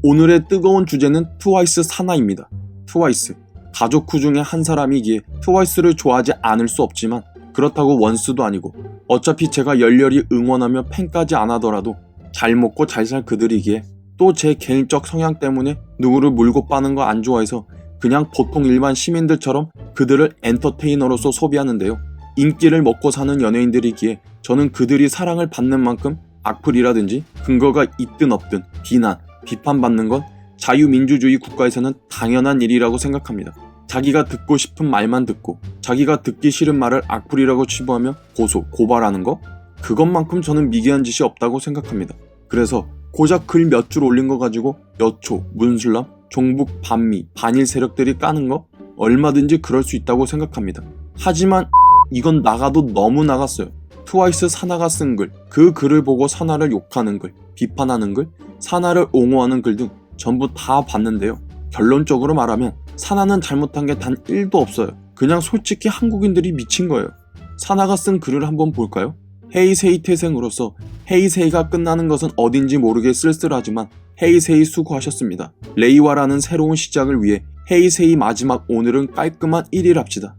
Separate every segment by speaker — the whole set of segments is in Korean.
Speaker 1: 오늘의 뜨거운 주제는 트와이스 사나입니다. 트와이스, 가족구 중에 한 사람이기에 트와이스를 좋아하지 않을 수 없지만 그렇다고 원수도 아니고 어차피 제가 열렬히 응원하며 팬까지 안 하더라도 잘 먹고 잘 살 그들이기에 또 제 개인적 성향 때문에 누구를 물고 빠는 거 안 좋아해서 그냥 보통 일반 시민들처럼 그들을 엔터테이너로서 소비하는데요. 인기를 먹고 사는 연예인들이기에 저는 그들이 사랑을 받는 만큼 악플이라든지 근거가 있든 없든 비난, 비판받는 건 자유민주주의 국가에서는 당연한 일이라고 생각합니다. 자기가 듣고 싶은 말만 듣고 자기가 듣기 싫은 말을 악플이라고 치부하며 고소, 고발하는 거? 그것만큼 저는 미개한 짓이 없다고 생각합니다. 그래서 고작 글 몇 줄 올린 거 가지고 여초, 문슬람, 종북, 반미, 반일 세력들이 까는 거? 얼마든지 그럴 수 있다고 생각합니다. 하지만 이건 나가도 너무 나갔어요. 트와이스 사나가 쓴 글, 그 글을 보고 사나를 욕하는 글, 비판하는 글, 사나를 옹호하는 글 등 전부 다 봤는데요. 결론적으로 말하면 사나는 잘못한 게 단 1도 없어요. 그냥 솔직히 한국인들이 미친 거예요. 사나가 쓴 글을 한번 볼까요? 헤이세이 태생으로서 헤이세이가 끝나는 것은 어딘지 모르게 쓸쓸하지만 헤이세이 수고하셨습니다. 레이와라는 새로운 시작을 위해 헤이세이 마지막 오늘은 깔끔한 1일 합시다.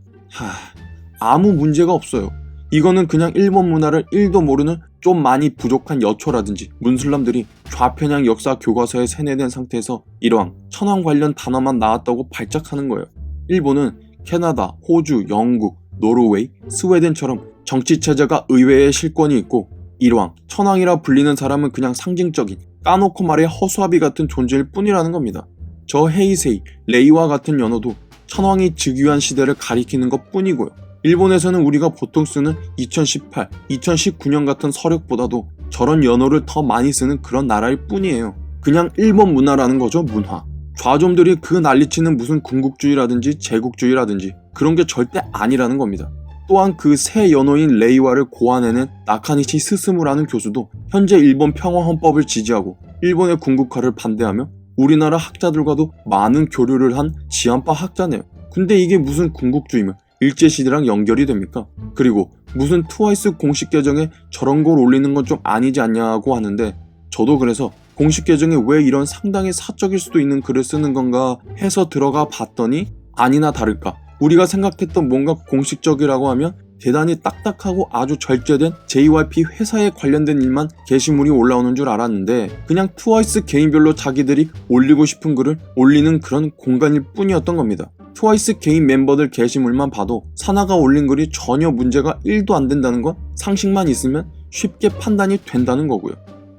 Speaker 1: 아무 문제가 없어요. 이거는 그냥 일본 문화를 1도 모르는 좀 많이 부족한 여초라든지 문슬람들이 좌편향 역사 교과서에 세뇌된 상태에서 이러한 천황 관련 단어만 나왔다고 발작하는 거예요. 일본은 캐나다, 호주, 영국, 노르웨이, 스웨덴처럼 정치체제가 의회에 실권이 있고 일왕, 천황이라 불리는 사람은 그냥 상징적인 까놓고 말해 허수아비 같은 존재일 뿐이라는 겁니다. 저 헤이세이, 레이와 같은 연어도 천황이 즉위한 시대를 가리키는 것 뿐이고요. 일본에서는 우리가 보통 쓰는 2018, 2019년 같은 서력보다도 저런 연어를 더 많이 쓰는 그런 나라일 뿐이에요. 그냥 일본 문화라는 거죠, 문화. 좌좀들이 그 난리치는 무슨 군국주의라든지 제국주의라든지 그런 게 절대 아니라는 겁니다. 또한 그 새 연어인 레이와를 고안해낸 나카니시 스스무라는 교수도 현재 일본 평화헌법을 지지하고 일본의 군국화를 반대하며 우리나라 학자들과도 많은 교류를 한 지한파 학자네요. 근데 이게 무슨 군국주의며 일제시대랑 연결이 됩니까? 그리고 무슨 트와이스 공식 계정에 저런 걸 올리는 건 좀 아니지 않냐고 하는데 저도 그래서 공식 계정에 왜 이런 상당히 사적일 수도 있는 글을 쓰는 건가 해서 들어가 봤더니 아니나 다를까 우리가 생각했던 뭔가 공식적이라고 하면 대단히 딱딱하고 아주 절제된 JYP 회사에 관련된 일만 게시물이 올라오는 줄 알았는데 그냥 트와이스 개인별로 자기들이 올리고 싶은 글을 올리는 그런 공간일 뿐이었던 겁니다. 트와이스 개인 멤버들 게시물만 봐도 사나가 올린 글이 전혀 문제가 1도 안 된다는 건 상식만 있으면 쉽게 판단이 된다는 거고요.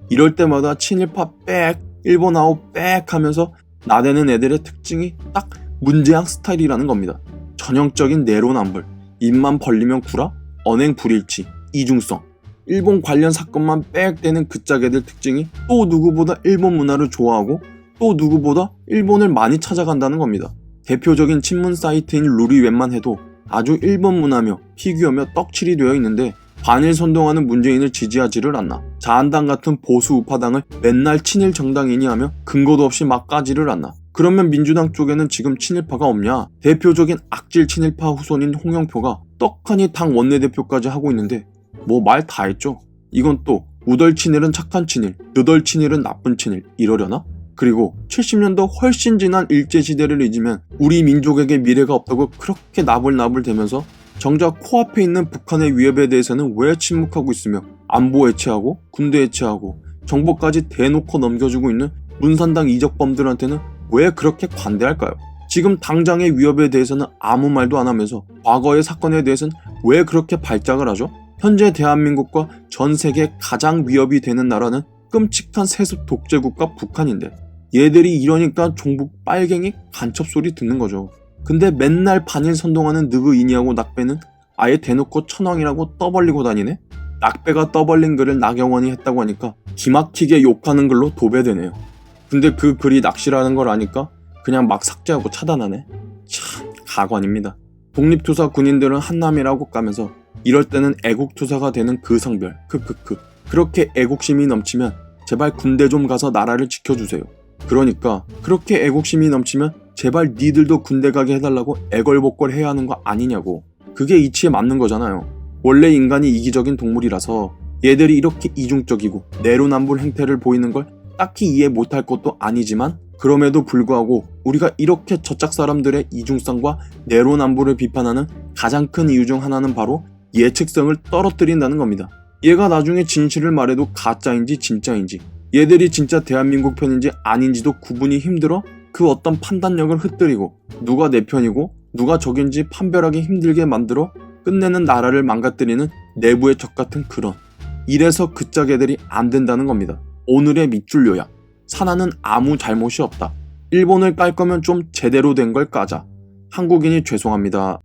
Speaker 1: 이럴 때마다 친일파 빽, 일본아웃 빽 하면서 나대는 애들의 특징이 딱 문재양 스타일이라는 겁니다. 전형적인 내로남불, 입만 벌리면 구라, 언행 불일치, 이중성, 일본 관련 사건만 빽대는 그 짝애들 특징이 또 누구보다 일본 문화를 좋아하고 또 누구보다 일본을 많이 찾아간다는 겁니다. 대표적인 친문 사이트인 루리웹만 해도 아주 일본 문화며 피규어며 떡칠이 되어 있는데 반일 선동하는 문재인을 지지하지를 않나, 자한당 같은 보수 우파당을 맨날 친일 정당이니 하며 근거도 없이 막 까지를 않나. 그러면 민주당 쪽에는 지금 친일파가 없냐? 대표적인 악질 친일파 후손인 홍영표가 떡하니 당 원내대표까지 하고 있는데 뭐 말 다 했죠. 이건 또 우덜 친일은 착한 친일, 느덜 친일은 나쁜 친일 이러려나? 그리고 70년도 훨씬 지난 일제시대를 잊으면 우리 민족에게 미래가 없다고 그렇게 나불나불대면서 정작 코앞에 있는 북한의 위협에 대해서는 왜 침묵하고 있으며 안보 해체하고 군대 해체하고 정보까지 대놓고 넘겨주고 있는 문산당 이적범들한테는 왜 그렇게 관대할까요? 지금 당장의 위협에 대해서는 아무 말도 안 하면서 과거의 사건에 대해서는 왜 그렇게 발작을 하죠? 현재 대한민국과 전 세계 가장 위협이 되는 나라는 끔찍한 세습 독재국가 북한인데 얘들이 이러니까 종북 빨갱이 간첩 소리 듣는 거죠. 근데 맨날 반일 선동하는 느그이니하고 낙배는 아예 대놓고 천황이라고 떠벌리고 다니네? 낙배가 떠벌린 글을 나경원이 했다고 하니까 기막히게 욕하는 글로 도배되네요. 근데 그 글이 낚시라는 걸 아니까 그냥 막 삭제하고 차단하네. 참 가관입니다. 독립투사 군인들은 한남이라고 까면서 이럴 때는 애국투사가 되는 그 성별 크크크. 그렇게 애국심이 넘치면 제발 군대 좀 가서 나라를 지켜주세요. 그러니까 그렇게 애국심이 넘치면 제발 니들도 군대 가게 해달라고 애걸복걸 해야 하는 거 아니냐고. 그게 이치에 맞는 거잖아요. 원래 인간이 이기적인 동물이라서 얘들이 이렇게 이중적이고 내로남불 행태를 보이는 걸 딱히 이해 못할 것도 아니지만 그럼에도 불구하고 우리가 이렇게 저짝 사람들의 이중성과 내로남불을 비판하는 가장 큰 이유 중 하나는 바로 예측성을 떨어뜨린다는 겁니다. 얘가 나중에 진실을 말해도 가짜인지 진짜인지, 얘들이 진짜 대한민국 편인지 아닌지도 구분이 힘들어 그 어떤 판단력을 흩뜨리고 누가 내 편이고 누가 적인지 판별하기 힘들게 만들어 끝내는 나라를 망가뜨리는 내부의 적 같은 그런, 이래서 그 짝애들이 안 된다는 겁니다. 오늘의 밑줄 요약. 사나는 아무 잘못이 없다. 일본을 깔 거면 좀 제대로 된 걸 까자. 한국인이 죄송합니다.